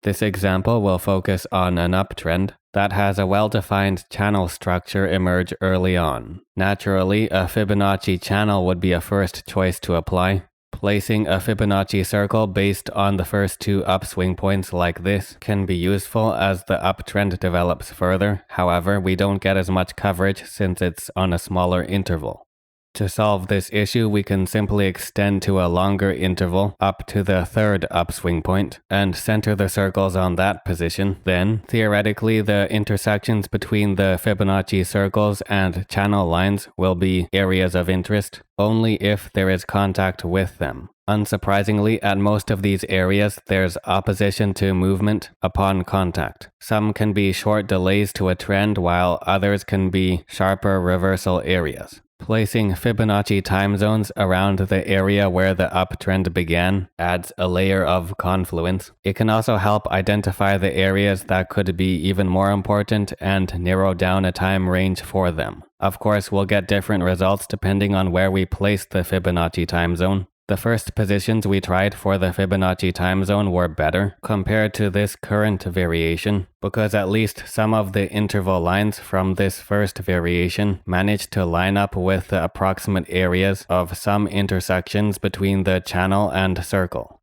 This example will focus on an uptrend that has a well-defined channel structure emerge early on. Naturally, a Fibonacci channel would be a first choice to apply. Placing a Fibonacci circle based on the first two upswing points like this can be useful as the uptrend develops further. However, we don't get as much coverage since it's on a smaller interval. To solve this issue, we can simply extend to a longer interval up to the third upswing point and center the circles on that position. Then, theoretically, the intersections between the Fibonacci circles and channel lines will be areas of interest only if there is contact with them. Unsurprisingly, at most of these areas, there's opposition to movement upon contact. Some can be short delays to a trend, while others can be sharper reversal areas. Placing Fibonacci time zones around the area where the uptrend began adds a layer of confluence. It can also help identify the areas that could be even more important and narrow down a time range for them. Of course, we'll get different results depending on where we place the Fibonacci time zone. The first positions we tried for the Fibonacci time zone were better compared to this current variation because at least some of the interval lines from this first variation managed to line up with the approximate areas of some intersections between the channel and circle.